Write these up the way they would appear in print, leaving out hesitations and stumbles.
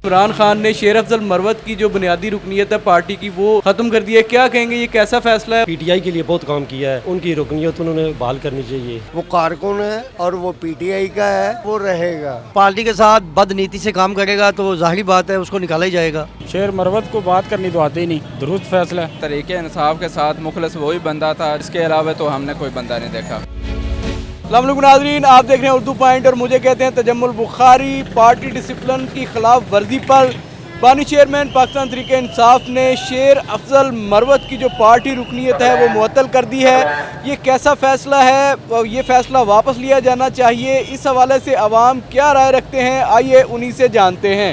इमरान खान ने शेर अफजल मरवत की जो बुनियादी रुकनीत है पार्टी की वो खत्म कर दी है। क्या कहेंगे, ये कैसा फैसला है? पीटीआई के लिए बहुत काम किया है, उनकी रुकनीत उन्होंने बहाल करनी चाहिए। वो कारकुन है और वो पीटीआई का है, वो रहेगा। पार्टी के साथ बदनीति से काम करेगा तो जाहिर बात है उसको निकाला ही जाएगा। शेर मरवत को बात करनी तो आती ही नहीं, दुरुस्त फैसला है। तरीके इंसाफ के साथ मुखलिस वही बंदा था, इसके अलावा तो हमने कोई बंदा नहीं देखा। अस्सलाम वालेकुम नाज़रीन, आप देख रहे हैं उर्दू पॉइंट और मुझे कहते हैं तजम्मुल बुखारी। पार्टी डिसिप्लिन की खिलाफ वर्जी पर बानी चेयरमैन पाकिस्तान तहरीक इंसाफ ने शेर अफजल मरवत की जो पार्टी रुकनीत है वो मुअत्तल कर दी है। ये कैसा फ़ैसला है, ये फ़ैसला वापस लिया जाना चाहिए, इस हवाले से अवाम क्या राय रखते हैं, आइए उन्हीं से जानते हैं।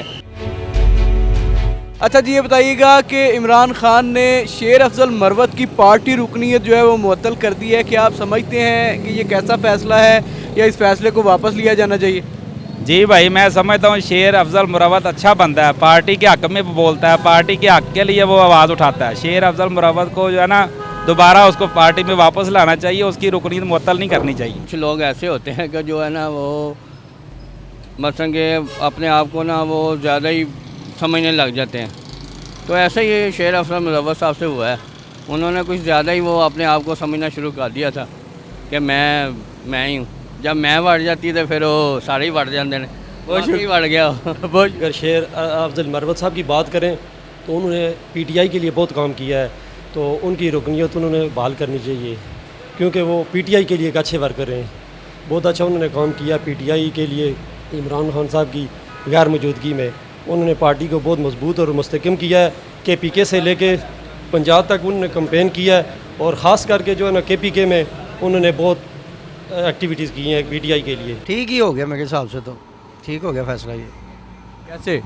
अच्छा जी, ये बताइएगा कि इमरान खान ने शेर अफजल मरवत की पार्टी रुकनीत जो है वो मुअत्तल कर दी है। क्या आप समझते हैं कि ये कैसा फ़ैसला है या इस फैसले को वापस लिया जाना चाहिए? जी भाई, मैं समझता हूँ शेर अफजल मरवत अच्छा बंदा है, पार्टी के हक़ में बोलता है, पार्टी के हक़ के लिए वो आवाज़ उठाता है। शेर अफजल मरवत को जो है ना दोबारा उसको पार्टी में वापस लाना चाहिए, उसकी रुकनीत मुअत्तल नहीं करनी चाहिए। कुछ लोग ऐसे होते हैं कि जो है ना वो मसलन के अपने आप को ना वो ज़्यादा ही समझने लग जाते हैं। तो ऐसे ही शेर अफजल मरवत साहब से हुआ है, उन्होंने कुछ ज़्यादा ही वो अपने आप को समझना शुरू कर दिया था कि मैं ही हूँ। जब मैं बढ़ जाती तो फिर वो सारे ही बढ़ जाते हैं, वो ही बढ़ गया। अगर शेर अफजल मरवत साहब की बात करें तो उन्होंने पीटीआई के लिए बहुत काम किया है, तो उनकी रुकनीत उन्होंने बहाल करनी चाहिए, क्योंकि वो पीटीआई के लिए एक अच्छे वर्कर हैं। बहुत अच्छा उन्होंने काम किया पीटीआई के लिए। इमरान खान साहब की गैर मौजूदगी में उन्होंने पार्टी को बहुत मजबूत और मुस्तकम किया है। KPK से लेके पंजाब तक उन्होंने कैंपेन किया है, और ख़ास करके जो है ना KPK में उन्होंने बहुत एक्टिविटीज़ की हैं पीटीआई के लिए। ठीक ही हो गया मेरे हिसाब से, तो ठीक हो गया फैसला ये। कैसे?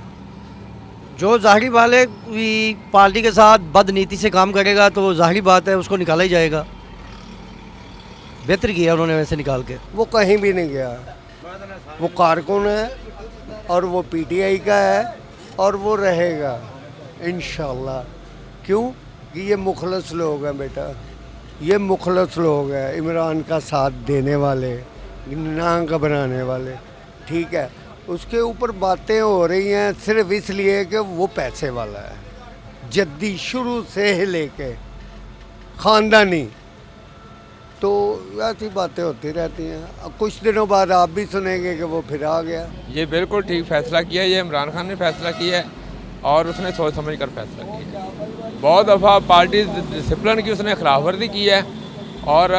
जो जाहिर वाले भी पार्टी के साथ बदनीति से काम करेगा तो जाहिर बात है उसको निकाला ही जाएगा। बेहतर किया उन्होंने वैसे निकाल के। वो कहीं भी नहीं गया, वो कारकुन है और वो पीटीआई का है और वो रहेगा इंशाल्लाह। क्यों कि ये मुखलस लोग हैं बेटा, ये मुखलस लोग हैं, इमरान का साथ देने वाले, ना घबराने वाले। ठीक है, उसके ऊपर बातें हो रही हैं सिर्फ इसलिए कि वो पैसे वाला है, जद्दी शुरू से ही लेके ख़ानदानी, तो ऐसी बातें होती रहती हैं। अब कुछ दिनों बाद आप भी सुनेंगे कि वो फिर आ गया। ये बिल्कुल ठीक फैसला किया, ये इमरान खान ने फैसला किया है और उसने सोच समझ कर फैसला किया। बहुत दफ़ा पार्टी डिसिप्लिन की उसने खिलाफ वर्जी की है, और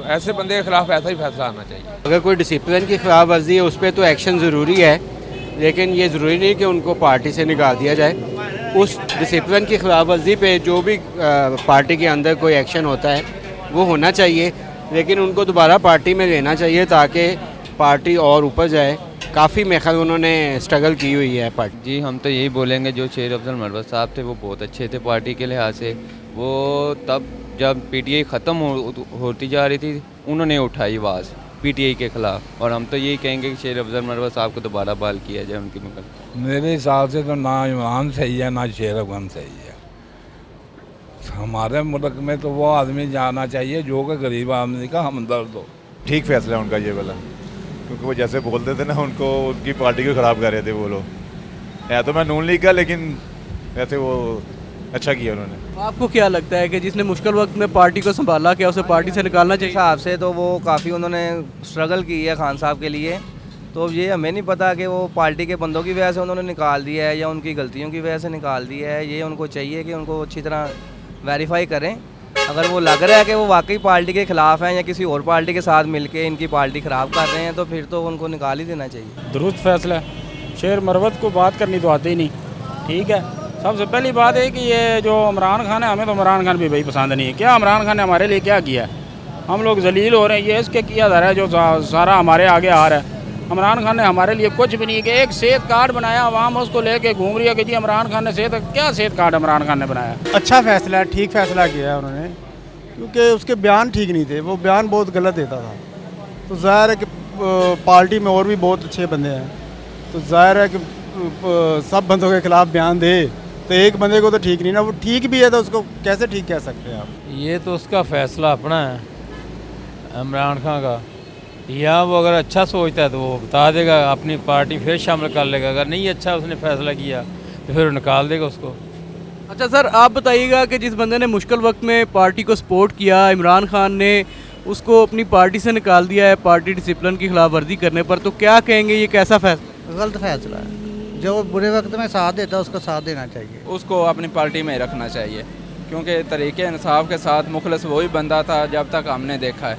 ऐसे बंदे के खिलाफ ऐसा ही फैसला आना चाहिए। अगर कोई डिसिप्लिन की खिलाफ वर्जी है उस पर तो एक्शन ज़रूरी है, लेकिन ये ज़रूरी नहीं कि उनको पार्टी से निकाल दिया जाए। उस डिसिप्लिन की खिलाफ वर्जी पे जो भी पार्टी के अंदर कोई एक्शन होता है वो होना चाहिए, लेकिन उनको दोबारा पार्टी में लेना चाहिए ताकि पार्टी और ऊपर जाए। काफ़ी मेरे ख्याल उन्होंने स्ट्रगल की हुई है पार्टी। जी, हम तो यही बोलेंगे, जो शेर अफजल मरवत साहब थे वो बहुत अच्छे थे पार्टी के लिहाज से। वो तब जब पीटीआई ख़त्म होती जा रही थी उन्होंने उठाई आवाज़ पीटीआई के ख़िलाफ़, और हम तो यही कहेंगे कि शेर अफजल मरवत साहब को दोबारा बहाल किया जाए उनकी मुकदमे। मेरे हिसाब से तो ना इमरान सही है ना शेर अफजल सही है। हमारे मुल्क में तो वो आदमी जाना चाहिए जो कि गरीब आदमी का हमदर्द हो। ठीक फैसला है उनका ये वाला, क्योंकि वो जैसे बोलते थे ना, उनको उनकी पार्टी को ख़राब कर रहे थे वो लोग। है तो मैं नून लीग का, लेकिन वैसे वो अच्छा किया उन्होंने। आपको क्या लगता है कि जिसने मुश्किल वक्त में पार्टी को संभाला, क्या उसे पार्टी से निकालना चाहिए? हिसाब से तो वो काफ़ी उन्होंने स्ट्रगल की है खान साहब के लिए, तो ये हमें नहीं पता कि वो पार्टी के बंदों की वजह से उन्होंने निकाल दिया है या उनकी गलतियों की वजह से निकाल दिया है। ये उनको चाहिए कि उनको अच्छी तरह वेरीफाई करें। अगर वो लग रहा है कि वो वाकई पार्टी के ख़िलाफ़ हैं या किसी और पार्टी के साथ मिलके इनकी पार्टी ख़राब कर रहे हैं, तो फिर तो उनको निकाल ही देना चाहिए। दुरुस्त फैसला है। शेर मरवत को बात करनी तो आती ही नहीं, ठीक है। सबसे पहली बात है कि ये जो इमरान खान है, हमें तो इमरान खान भी भाई पसंद नहीं है। क्या इमरान खान ने हमारे लिए क्या किया है? हम लोग जलील हो रहे हैं, ये इसके किया जा रहा है जो सारा हमारे आगे आ रहा है। इमरान खान ने हमारे लिए कुछ भी नहीं, कि एक सेहत कार्ड बनाया, आवाम उसको लेके घूम रही है कि जी इमरान खान ने क्या सेहत कार्ड इमरान खान ने बनाया? अच्छा फैसला है, ठीक फैसला किया है उन्होंने, क्योंकि उसके बयान ठीक नहीं थे, वो बयान बहुत गलत देता था। तो ज़ाहिर है कि पार्टी में और भी बहुत अच्छे बंदे हैं, तो ज़ाहिर है कि सब बंदों के ख़िलाफ़ बयान दे तो एक बंदे को तो ठीक नहीं ना। वो ठीक भी है तो उसको कैसे ठीक कह सकते हैं आप? ये तो उसका फ़ैसला अपना है इमरान खान का, या वो अगर अच्छा सोचता है तो वो बता देगा, अपनी पार्टी फिर शामिल कर लेगा। अगर नहीं अच्छा उसने फैसला किया तो फिर निकाल देगा उसको। अच्छा सर, आप बताइएगा कि जिस बंदे ने मुश्किल वक्त में पार्टी को सपोर्ट किया, इमरान खान ने उसको अपनी पार्टी से निकाल दिया है पार्टी डिसिप्लिन की खिलाफ वर्जी करने पर, तो क्या कहेंगे ये कैसा फैसला? गलत फैसला है। जो बुरे वक्त में साथ देता है उसका साथ देना चाहिए। उसको अपनी पार्टी में रखना चाहिए, क्योंकि तरीके इंसाफ के साथ मुखलिस वही बंदा था जब तक हमने देखा है,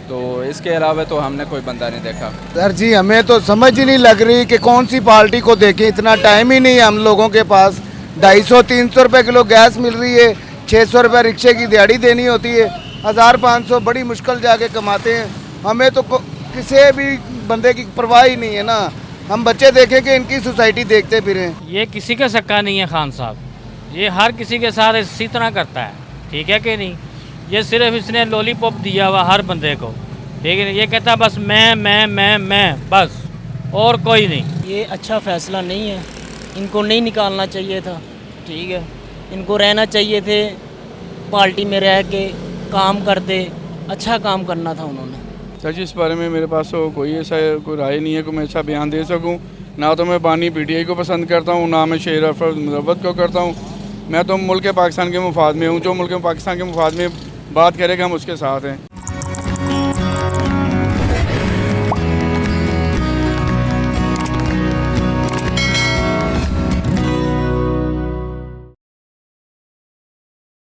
तो इसके अलावा तो हमने कोई बंदा नहीं देखा। सर जी, हमें तो समझ ही नहीं लग रही कि कौन सी पार्टी को देखें। इतना टाइम ही नहीं है हम लोगों के पास। 250-300 रुपये किलो गैस मिल रही है, 600 रुपये रिक्शे की दिहाड़ी देनी होती है, 1500 बड़ी मुश्किल जाके कमाते हैं। हमें तो किसी भी बंदे की परवाह ही नहीं है ना। हम बच्चे देखें कि इनकी सोसाइटी देखते फिरें। ये किसी का सक्का नहीं है खान साहब, ये हर किसी के साथ इसी तरह करता है, ठीक है कि नहीं। ये सिर्फ इसने लॉलीपॉप दिया हुआ हर बंदे को, ठीक है। ये कहता है बस मैं बस, और कोई नहीं। ये अच्छा फैसला नहीं है, इनको नहीं निकालना चाहिए था, ठीक है। इनको रहना चाहिए थे, पार्टी में रह के काम करते, अच्छा काम करना था उन्होंने। सर जी, इस बारे में मेरे पास तो कोई ऐसा कोई राय नहीं है कि मैं अच्छा बयान दे सकूं। ना तो मैं बानी PTI को पसंद करता हूं, ना मैं शेर अफजल मरवत को करता हूं। मैं तो मुल्क पाकिस्तान के मुफाद में हूं। जो मुल्क पाकिस्तान के मुफाद में बात करेगा हम उसके साथ हैं।